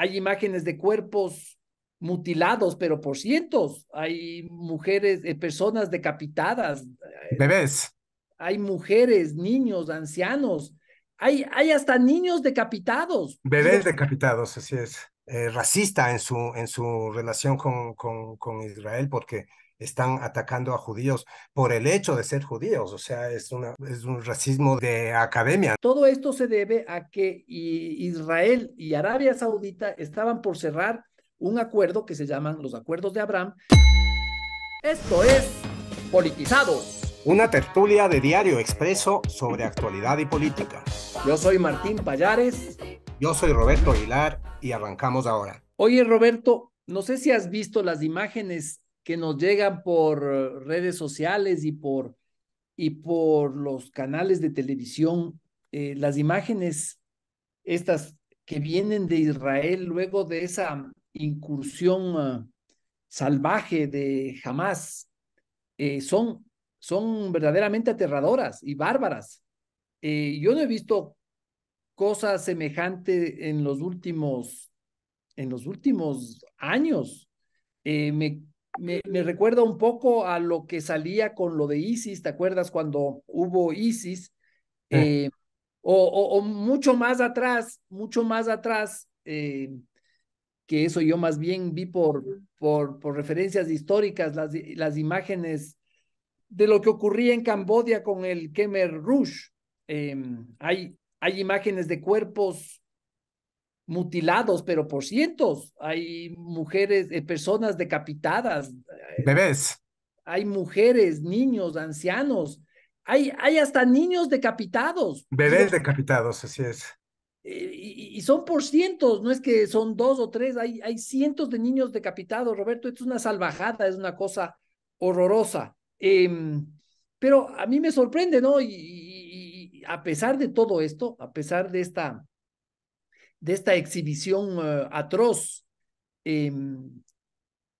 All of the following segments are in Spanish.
hay imágenes de cuerpos mutilados, pero por cientos. Hay mujeres, personas decapitadas, Bebés, hay mujeres, niños, ancianos, hay hasta niños decapitados. bebés Dios, decapitados, así es. Racista en su relación con Israel porque están atacando a judíos por el hecho de ser judíos, o sea, es un racismo de academia. todo esto se debe a que Israel y Arabia Saudita estaban por cerrar un acuerdo que se llaman los acuerdos de Abraham. Esto es politizado. Una tertulia de Diario Expreso sobre actualidad y política. Yo soy Martín Payares. Yo soy Roberto Aguilar y arrancamos ahora. Oye, Roberto, no sé si has visto las imágenes que nos llegan por redes sociales y por los canales de televisión, las imágenes estas que vienen de Israel luego de esa incursión salvaje de Hamas, son verdaderamente aterradoras y bárbaras. Yo no he visto cosa semejante en los últimos años. Me recuerda un poco a lo que salía con lo de ISIS. ¿Te acuerdas cuando hubo ISIS? Sí. Eh, o mucho más atrás, que eso yo más bien vi por referencias históricas, las imágenes de lo que ocurría en Camboya con el Khmer Rouge. Hay imágenes de cuerpos mutilados, pero por cientos. Hay mujeres, personas decapitadas, Bebés, hay mujeres, niños, ancianos, hay hasta niños decapitados. bebés Dios, decapitados, así es. y son por cientos, no es que son dos o tres, hay cientos de niños decapitados, Roberto. Esto es una salvajada, es una cosa horrorosa. Pero a mí me sorprende, ¿no? Y a pesar de todo esto, a pesar de esta exhibición atroz, eh,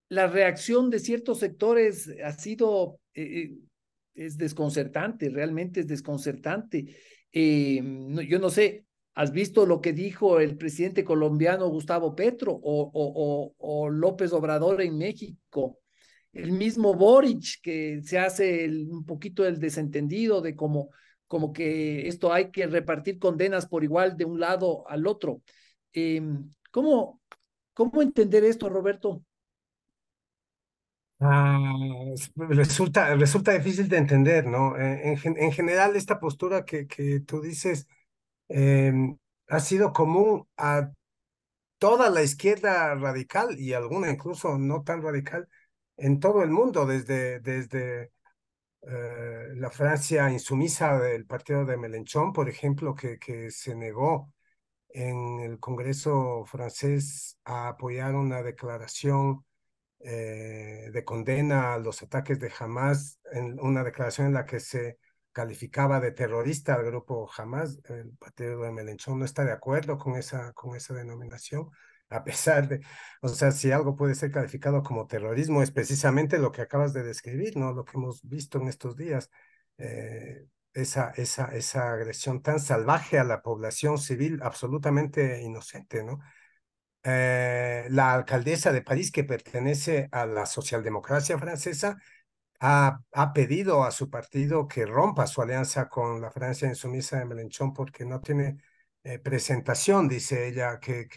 la reacción de ciertos sectores ha sido, es desconcertante, realmente es desconcertante. Yo no sé, ¿has visto lo que dijo el presidente colombiano Gustavo Petro o López Obrador en México? El mismo Boric, que se hace un poquito el desentendido de como que esto hay que repartir condenas por igual de un lado al otro. Eh, ¿cómo, cómo entender esto, Roberto? Ah, resulta difícil de entender, ¿no? En general, esta postura que tú dices eh, ha sido común a toda la izquierda radical y alguna incluso no tan radical en todo el mundo, desde la Francia insumisa del partido de Mélenchon, por ejemplo, que se negó en el Congreso francés a apoyar una declaración de condena a los ataques de Hamas, en una declaración en la que se calificaba de terrorista al grupo Hamas. El partido de Mélenchon no está de acuerdo con esa denominación, a pesar de, o sea, si algo puede ser calificado como terrorismo, es precisamente lo que acabas de describir, ¿no? Lo que hemos visto en estos días. Esa agresión tan salvaje a la población civil absolutamente inocente, ¿no? La alcaldesa de París, que pertenece a la socialdemocracia francesa, ha pedido a su partido que rompa su alianza con la Francia insumisa de Mélenchon porque no tiene presentación, dice ella, que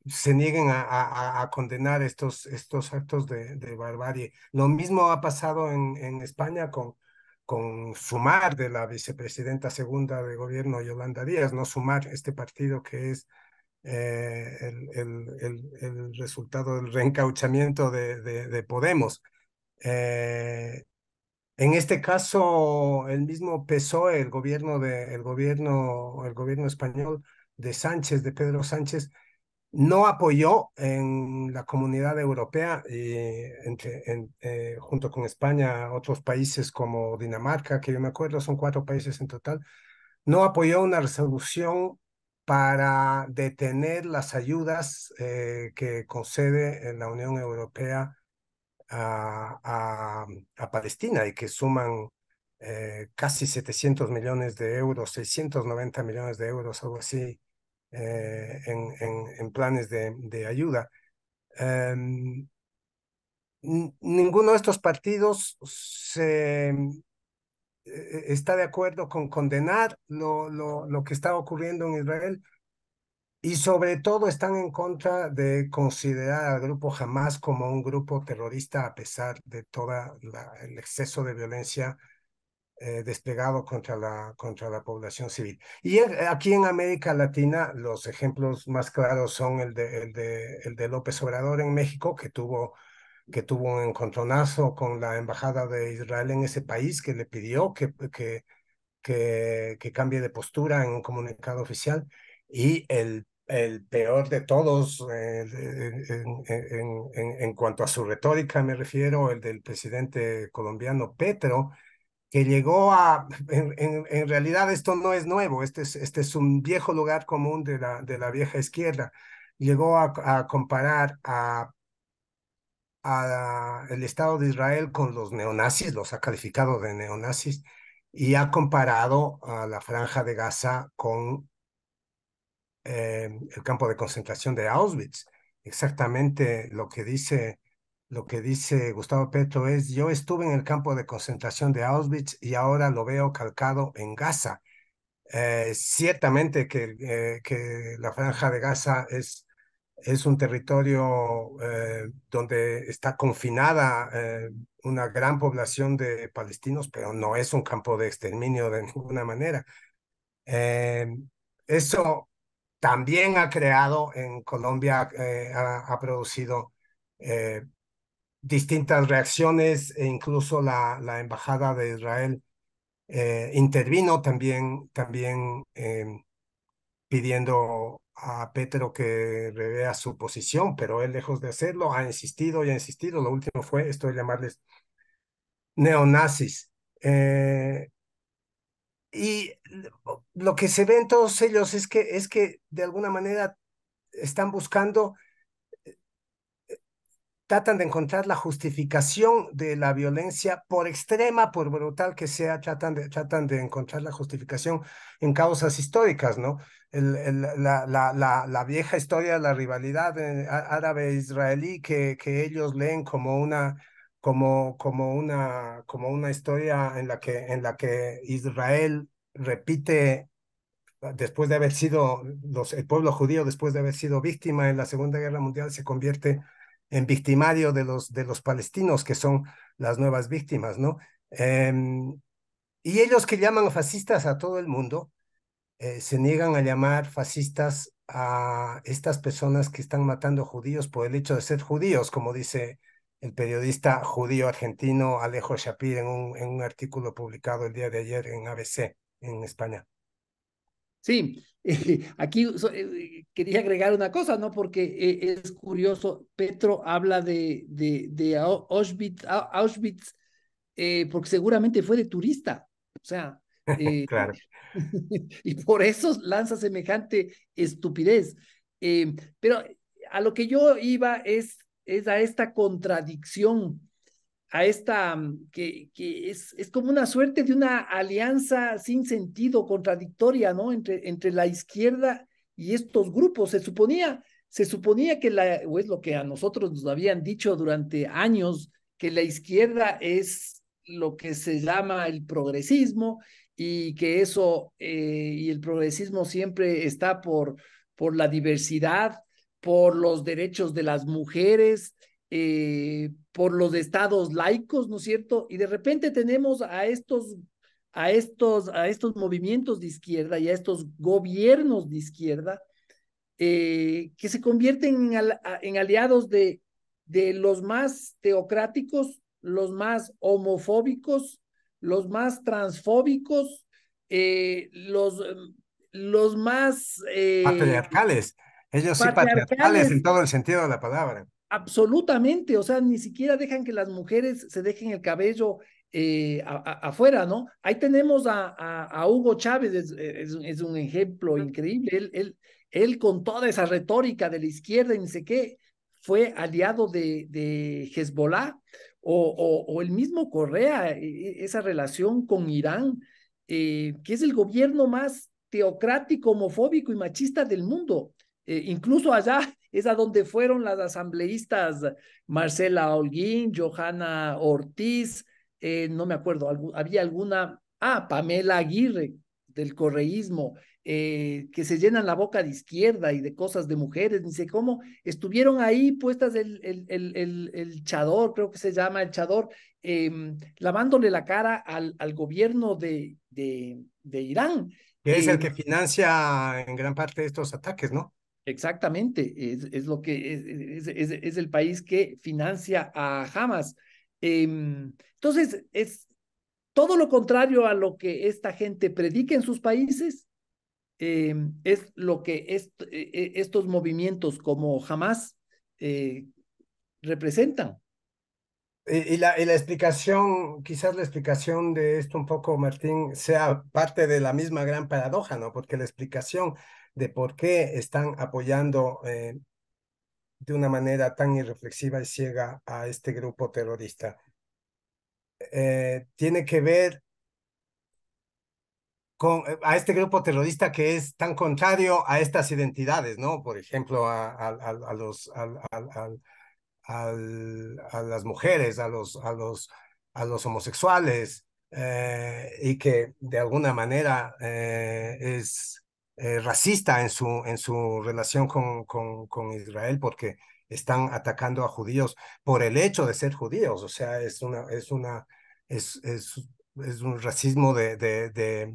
se nieguen a condenar estos actos de barbarie. Lo mismo ha pasado en España con Sumar, de la vicepresidenta segunda de gobierno Yolanda Díaz, no Sumar, este partido que es el resultado del reencauchamiento de Podemos. Eh, en este caso, el mismo PSOE, el gobierno español de Sánchez, de Pedro Sánchez, no apoyó en la comunidad europea, junto con España, otros países como Dinamarca, que yo me acuerdo, son 4 países en total, no apoyó una resolución para detener las ayudas que concede la Unión Europea a Palestina y que suman casi 700 millones de euros, 690 millones de euros, algo así, en planes de ayuda. Ninguno de estos partidos está de acuerdo con condenar lo que está ocurriendo en Israel y sobre todo están en contra de considerar al grupo Hamas como un grupo terrorista a pesar de todo el exceso de violencia desplegado contra la población civil. Y aquí en América Latina los ejemplos más claros son el de López Obrador en México, que tuvo un encontronazo con la embajada de Israel en ese país, que le pidió que cambie de postura en un comunicado oficial. Y el peor de todos, en cuanto a su retórica me refiero, el del presidente colombiano Petro, que llegó en realidad esto no es nuevo, este es un viejo lugar común de la vieja izquierda, llegó a comparar a el Estado de Israel con los neonazis, los ha calificado de neonazis, y ha comparado a la Franja de Gaza con el campo de concentración de Auschwitz. Exactamente lo que dice Gustavo Petro es, yo estuve en el campo de concentración de Auschwitz y ahora lo veo calcado en Gaza. Ciertamente que la Franja de Gaza es un territorio donde está confinada una gran población de palestinos, pero no es un campo de exterminio de ninguna manera. Eh, Eso también ha creado en Colombia, ha producido eh, distintas reacciones e incluso la Embajada de Israel intervino también pidiendo a Petro que revea su posición, pero él, lejos de hacerlo, ha insistido y ha insistido. Lo último fue esto de llamarles neonazis. Y lo que se ve en todos ellos es que de alguna manera están buscando, tratan de encontrar la justificación de la violencia, por extrema, por brutal que sea, tratan de encontrar la justificación en causas históricas, ¿no? La vieja historia de la rivalidad árabe-israelí que ellos leen como como una historia en la que Israel repite después de haber sido, el pueblo judío, después de haber sido víctima en la Segunda Guerra Mundial, se convierte en victimario de los palestinos, que son las nuevas víctimas, ¿no? Y ellos que llaman fascistas a todo el mundo, se niegan a llamar fascistas a estas personas que están matando judíos por el hecho de ser judíos, como dice el periodista judío argentino Alejo Shapir en un artículo publicado el día de ayer en ABC, en España. Sí, aquí quería agregar una cosa, ¿no? Porque es curioso, Petro habla de Auschwitz, Auschwitz porque seguramente fue de turista, o sea, Claro. y por eso lanza semejante estupidez. Pero a lo que yo iba es a esta contradicción, a esta, que es como una suerte de una alianza sin sentido, contradictoria, ¿no? Entre la izquierda y estos grupos. Se suponía que o es lo que a nosotros nos habían dicho durante años, que la izquierda es lo que se llama el progresismo y que eso, y el progresismo siempre está por la diversidad, por los derechos de las mujeres, por los estados laicos, ¿no es cierto? Y de repente tenemos a estos movimientos de izquierda y a estos gobiernos de izquierda que se convierten en aliados de los más teocráticos, los más homofóbicos, los más transfóbicos, los más Patriarcales. Ellos sí patriarcales en patriarcales. todo el sentido de la palabra. Absolutamente, o sea, ni siquiera dejan que las mujeres se dejen el cabello afuera, ¿no? Ahí tenemos a Hugo Chávez, es un ejemplo increíble. Él con toda esa retórica de la izquierda y ni sé qué, fue aliado de Hezbollah o el mismo Correa, esa relación con Irán, que es el gobierno más teocrático, homofóbico y machista del mundo. Incluso allá es a donde fueron las asambleístas Marcela Holguín, Johanna Ortiz, no me acuerdo, había alguna, Pamela Aguirre del correísmo, que se llenan la boca de izquierda y de cosas de mujeres, ni sé cómo, estuvieron ahí puestas el chador, creo que se llama el chador, lavándole la cara al gobierno de Irán. Que es el Eh, que financia en gran parte estos ataques, ¿no? Exactamente, es lo que es el país que financia a Hamas. Entonces, es todo lo contrario a lo que esta gente predica en sus países, es lo que estos movimientos como Hamas representan. Y la explicación, quizás la explicación de esto un poco, Martín, sea parte de la misma gran paradoja, ¿no? Porque la explicación de por qué están apoyando de una manera tan irreflexiva y ciega a este grupo terrorista tiene que ver con a este grupo terrorista que es tan contrario a estas identidades, ¿no? Por ejemplo, a los, a las mujeres, a los homosexuales, y que de alguna manera es racista en su relación con Israel porque están atacando a judíos por el hecho de ser judíos. O sea, es, es, es un racismo de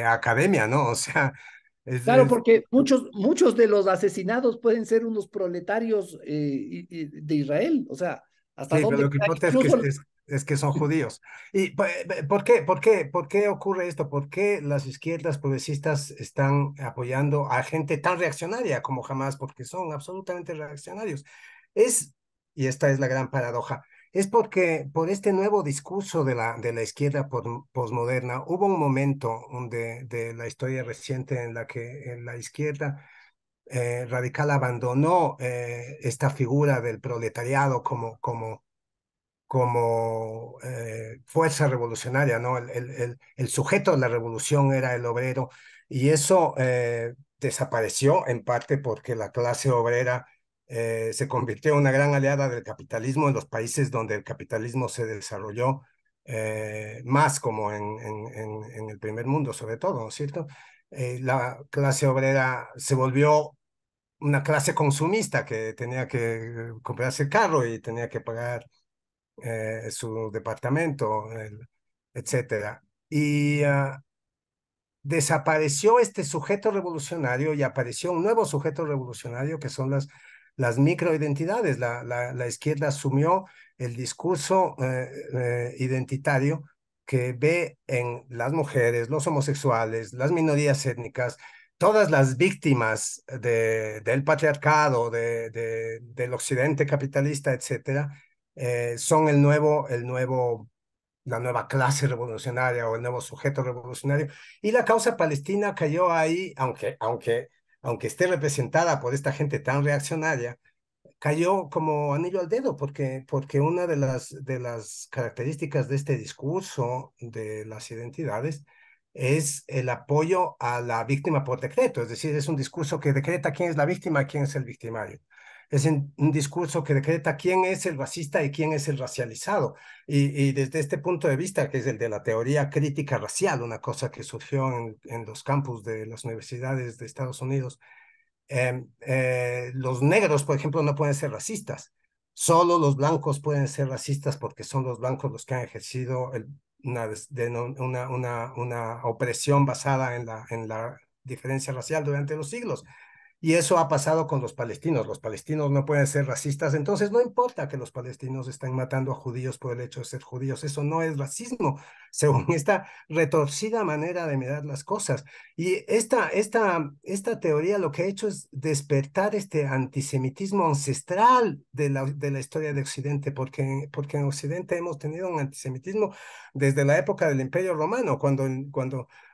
academia, ¿no? O sea, Claro, es porque muchos de los asesinados pueden ser unos proletarios de Israel, o sea, hasta sí, pero dónde lo que queda importa incluso. es que son judíos. ¿Y por qué ocurre esto? ¿Por qué las izquierdas progresistas están apoyando a gente tan reaccionaria como jamás? Porque son absolutamente reaccionarios. Es, y esta es la gran paradoja, es porque por este nuevo discurso de la izquierda posmoderna, hubo un momento de la historia reciente en la que la izquierda radical abandonó esta figura del proletariado como fuerza revolucionaria, ¿no? El sujeto de la revolución era el obrero y eso desapareció en parte porque la clase obrera se convirtió en una gran aliada del capitalismo en los países donde el capitalismo se desarrolló más como en el primer mundo, sobre todo, ¿no es cierto? La clase obrera se volvió una clase consumista que tenía que comprarse carro y tenía que pagar su departamento, etcétera. Y desapareció este sujeto revolucionario y apareció un nuevo sujeto revolucionario que son las microidentidades. La izquierda asumió el discurso identitario que ve en las mujeres, los homosexuales, las minorías étnicas, todas las víctimas del patriarcado, del occidente capitalista, etcétera, son la nueva clase revolucionaria o el nuevo sujeto revolucionario. Y la causa palestina cayó ahí, aunque esté representada por esta gente tan reaccionaria, cayó como anillo al dedo, porque una de las características de este discurso de las identidades es el apoyo a la víctima por decreto, es decir, es un discurso que decreta quién es la víctima y quién es el victimario. Es un discurso que decreta quién es el racista y quién es el racializado. Y desde este punto de vista, que es el de la teoría crítica racial, una cosa que surgió en los campus de las universidades de Estados Unidos, los negros, por ejemplo, no pueden ser racistas. Solo los blancos pueden ser racistas porque son los blancos los que han ejercido una opresión basada en la diferencia racial durante los siglos. Y eso ha pasado con los palestinos. Los palestinos no pueden ser racistas, entonces no importa que los palestinos estén matando a judíos por el hecho de ser judíos. Eso no es racismo, según esta retorcida manera de mirar las cosas. Y esta teoría lo que ha hecho es despertar este antisemitismo ancestral de la historia de Occidente, porque en Occidente hemos tenido un antisemitismo desde la época del Imperio Romano,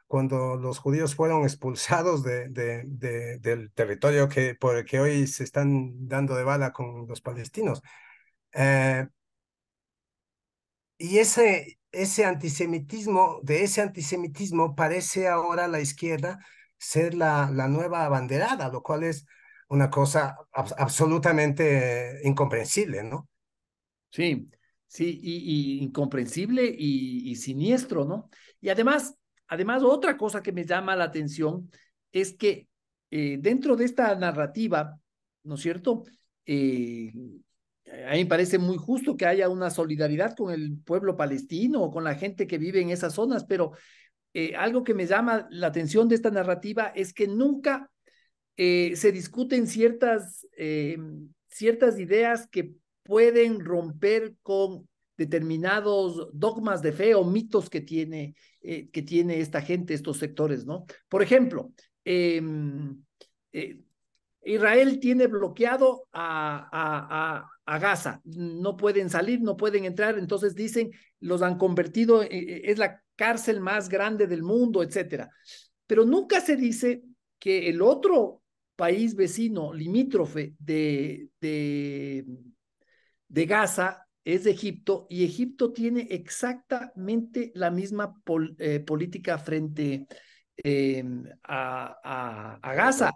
cuando los judíos fueron expulsados del territorio por el que hoy se están dando de bala con los palestinos. Eh, y de ese antisemitismo parece ahora la izquierda ser la nueva abanderada, lo cual es una cosa absolutamente incomprensible, ¿no? Sí, sí, y incomprensible y siniestro, ¿no? Y además, otra cosa que me llama la atención es que dentro de esta narrativa, ¿no es cierto? Eh, a mí me parece muy justo que haya una solidaridad con el pueblo palestino o con la gente que vive en esas zonas, pero algo que me llama la atención de esta narrativa es que nunca se discuten ciertas ideas que pueden romper con determinados dogmas de fe o mitos que tiene esta gente, estos sectores, ¿no? Por ejemplo, eh, eh, Israel tiene bloqueado a Gaza, no pueden salir, no pueden entrar, entonces dicen, los han convertido, es la cárcel más grande del mundo, etcétera. Pero nunca se dice que el otro país vecino limítrofe de Gaza es Egipto, y Egipto tiene exactamente la misma política frente eh, a Gaza.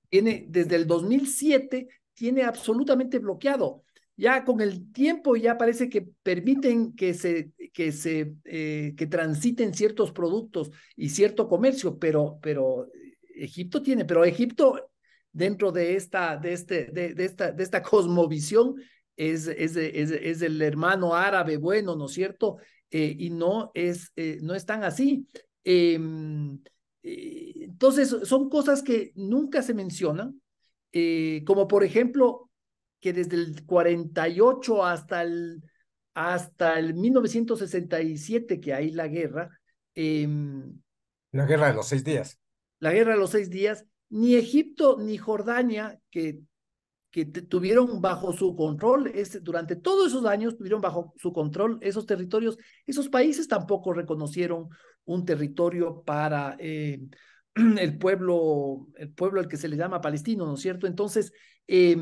Tiene desde el 2007, tiene absolutamente bloqueado. Ya con el tiempo ya parece que permiten que transiten ciertos productos y cierto comercio, pero Egipto tiene, pero Egipto dentro de esta cosmovisión es el hermano árabe bueno, ¿no es cierto? Y no es tan así. Eh, entonces, son cosas que nunca se mencionan, como por ejemplo, que desde el 48 hasta el 1967 que hay eh, La guerra de los 6 días. la guerra de los 6 días, ni Egipto ni Jordania, que tuvieron bajo su control, durante todos esos años tuvieron bajo su control esos territorios, esos países tampoco reconocieron un territorio para el pueblo al que se le llama palestino, ¿no es cierto? Entonces, eh,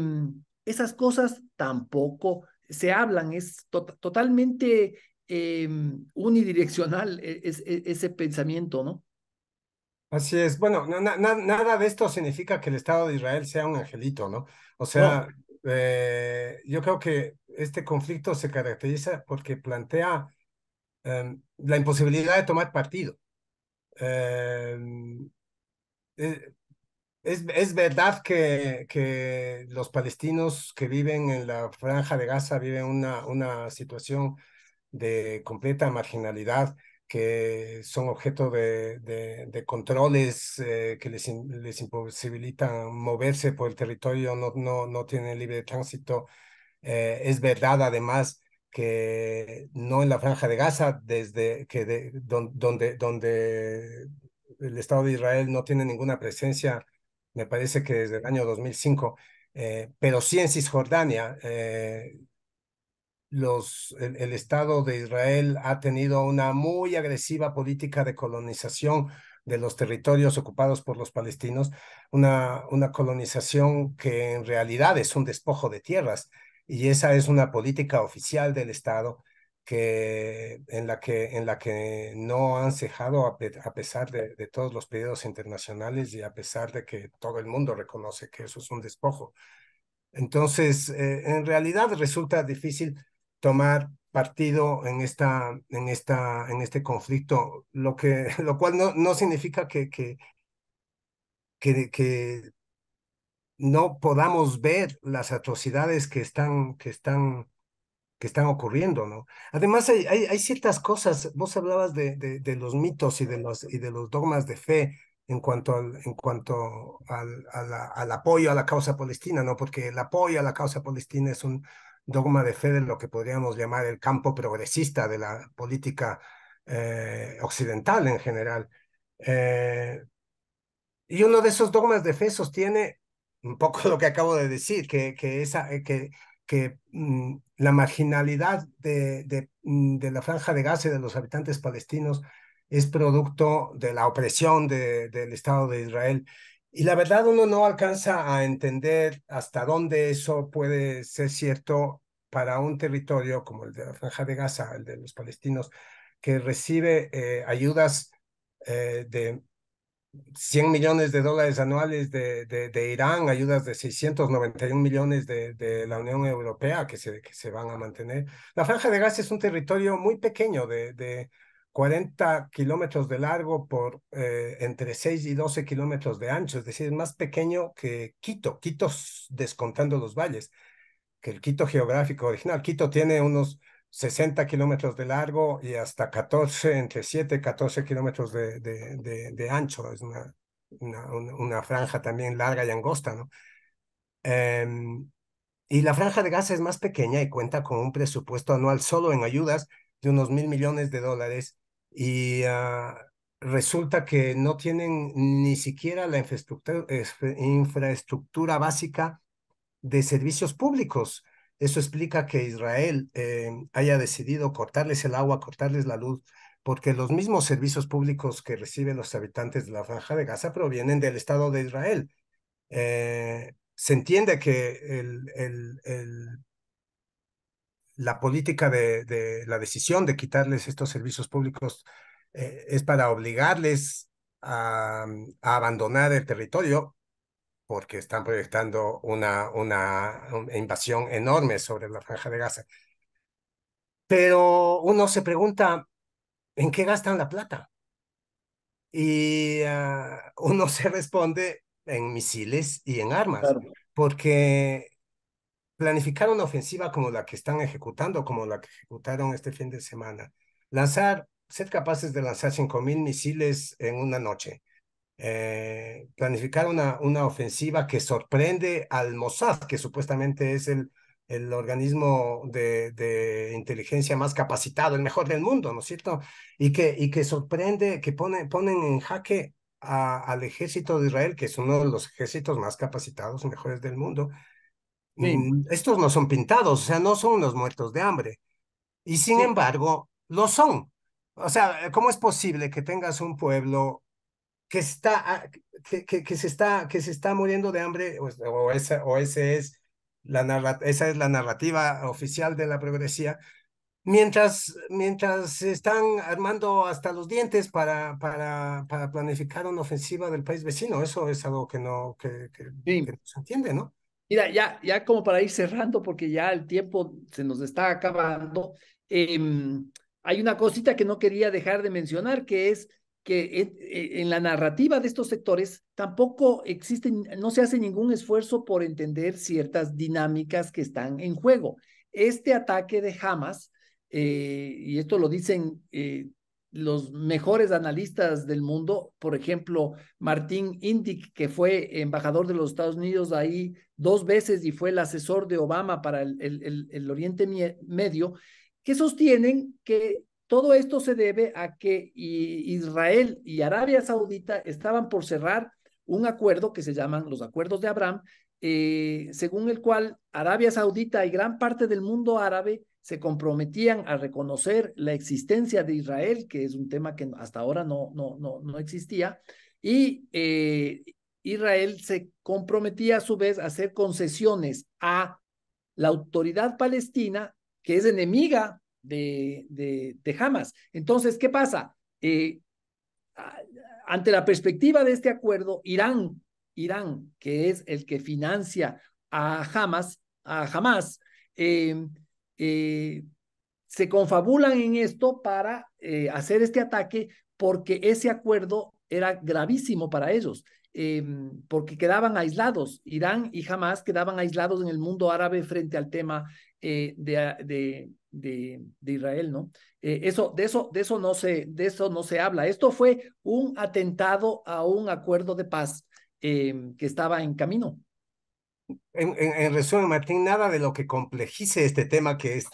esas cosas tampoco se hablan, es totalmente unidireccional ese pensamiento, ¿no? Así es. Bueno, nada de esto significa que el Estado de Israel sea un angelito, ¿no? O sea, No, yo creo que este conflicto se caracteriza porque plantea la imposibilidad de tomar partido. Em, eh, es verdad que los palestinos que viven en la franja de Gaza viven una situación de completa marginalidad, que son objeto de controles que les imposibilitan moverse por el territorio, no tienen libre tránsito. Es verdad, además, que no en la Franja de Gaza, donde el Estado de Israel no tiene ninguna presencia, me parece que desde el año 2005, pero sí en Cisjordania. El Estado de Israel ha tenido una muy agresiva política de colonización de los territorios ocupados por los palestinos, una colonización que en realidad es un despojo de tierras, y esa es una política oficial del Estado en la que no han cejado a pesar de todos los pedidos internacionales y a pesar de que todo el mundo reconoce que eso es un despojo. Entonces, en realidad resulta difícil tomar partido en este conflicto, lo cual no significa que no podamos ver las atrocidades que están ocurriendo, ¿no? Además, hay ciertas cosas. Vos hablabas de los mitos y de los dogmas de fe en cuanto al apoyo a la causa palestina, ¿no? Porque el apoyo a la causa palestina es un dogma de fe de lo que podríamos llamar el campo progresista de la política occidental en general. Eh, y uno de esos dogmas de fe sostiene un poco lo que acabo de decir, que la marginalidad de la Franja de Gaza y de los habitantes palestinos es producto de la opresión del Estado de Israel. Y la verdad uno no alcanza a entender hasta dónde eso puede ser cierto para un territorio como el de la Franja de Gaza, el de los palestinos, que recibe ayudas de $100 millones anuales de Irán, ayudas de 691 millones de la Unión Europea que se van a mantener. La Franja de Gaza es un territorio muy pequeño de 40 kilómetros de largo por entre 6 y 12 kilómetros de ancho, es decir, es más pequeño que Quito, Quito descontando los valles, que el Quito geográfico original. Quito tiene unos 60 kilómetros de largo y hasta 14, entre 7 y 14 kilómetros de ancho. Es una franja también larga y angosta, ¿no? Y la Franja de Gaza es más pequeña y cuenta con un presupuesto anual solo en ayudas de unos $1.000 millones y resulta que no tienen ni siquiera la infraestructura básica de servicios públicos. Eso explica que Israel haya decidido cortarles el agua, cortarles la luz, porque los mismos servicios públicos que reciben los habitantes de la Franja de Gaza provienen del Estado de Israel. Se entiende que la política de la decisión de quitarles estos servicios públicos es para obligarles a abandonar el territorio porque están proyectando una invasión enorme sobre la Franja de Gaza. Pero uno se pregunta, ¿en qué gastan la plata? Y uno se responde en misiles y en armas, Claro. porque planificar una ofensiva como la que están ejecutando, como la que ejecutaron este fin de semana, ser capaces de lanzar 5.000 misiles en una noche, planificar una ofensiva que sorprende al Mossad, que supuestamente es el organismo de inteligencia más capacitado, el mejor del mundo, ¿no es cierto? Y que sorprende, que ponen en jaque al ejército de Israel, que es uno de los ejércitos más capacitados y mejores del mundo. Sí, Estos no son pintados, o sea, no son unos muertos de hambre. Y sin sí, embargo, lo son. O sea, ¿cómo es posible que tengas un pueblo que se está muriendo de hambre, esa es la narrativa oficial de la progresía, mientras se están armando hasta los dientes para planificar una ofensiva del país vecino? Eso es algo que sí. no se entiende, ¿no? Mira, ya como para ir cerrando, porque ya el tiempo se nos está acabando, hay una cosita que no quería dejar de mencionar, que es que en la narrativa de estos sectores tampoco existen, no se hace ningún esfuerzo por entender ciertas dinámicas que están en juego. Este ataque de Hamas, y esto lo dicen los mejores analistas del mundo, por ejemplo, Martín Indyk, que fue embajador de los Estados Unidos ahí 2 veces y fue el asesor de Obama para el Oriente Medio, que sostienen que todo esto se debe a que Israel y Arabia Saudita estaban por cerrar un acuerdo que se llaman los acuerdos de Abraham, según el cual Arabia Saudita y gran parte del mundo árabe se comprometían a reconocer la existencia de Israel, que es un tema que hasta ahora no existía, y Israel se comprometía a su vez a hacer concesiones a la autoridad palestina, que es enemiga de Hamas. Entonces, ¿qué pasa? Ante la perspectiva de este acuerdo, Irán, que es el que financia a Hamas, eh, eh, se confabulan en esto para hacer este ataque porque ese acuerdo era gravísimo para ellos, porque quedaban aislados, Irán y Hamas quedaban aislados en el mundo árabe frente al tema de Israel, ¿no? De eso no se habla. Esto fue un atentado a un acuerdo de paz que estaba en camino. En resumen, Martín, nada de lo que complejice este tema que es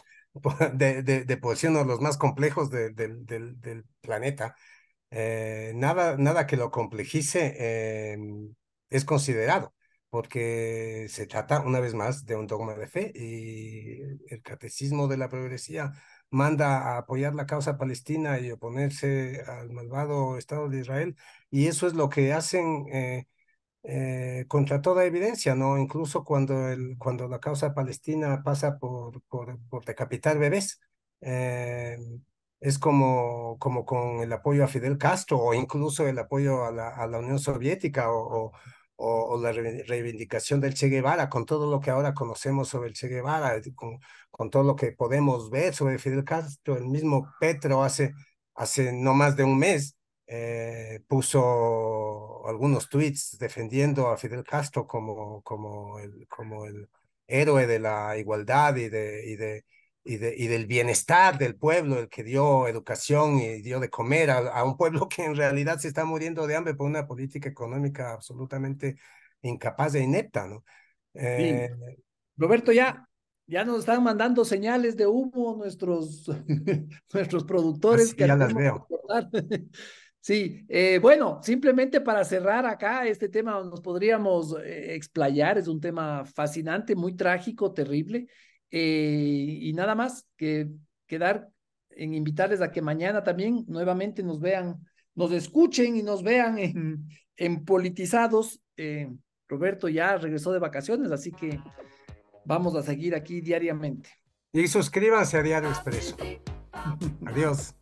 de por sí uno de los más complejos del planeta. Nada que lo complejice es considerado, porque se trata una vez más de un dogma de fe y el catecismo de la progresía manda a apoyar la causa palestina y oponerse al malvado Estado de Israel, y eso es lo que hacen contra toda evidencia, ¿no? Incluso cuando la causa palestina pasa por decapitar bebés. es como con el apoyo a Fidel Castro o incluso el apoyo a la Unión Soviética o la reivindicación del Che Guevara, con todo lo que ahora conocemos sobre el Che Guevara, con todo lo que podemos ver sobre Fidel Castro. El mismo Petro hace no más de un mes puso algunos tweets defendiendo a Fidel Castro como el héroe de la igualdad y del bienestar del pueblo, el que dio educación y dio de comer a un pueblo que en realidad se está muriendo de hambre por una política económica absolutamente incapaz e inepta, ¿no? Sí, Eh, Roberto, ya nos están mandando señales de humo nuestros, nuestros productores así que ya las tenemos que veo. cortar. Sí, bueno, simplemente para cerrar acá, este tema nos podríamos explayar, es un tema fascinante, muy trágico, terrible, y nada más que quedar en invitarles a que mañana también nuevamente nos vean, nos escuchen y nos vean en Politizados. Roberto ya regresó de vacaciones, así que vamos a seguir aquí diariamente. Y suscríbanse a Diario Expreso. Adiós.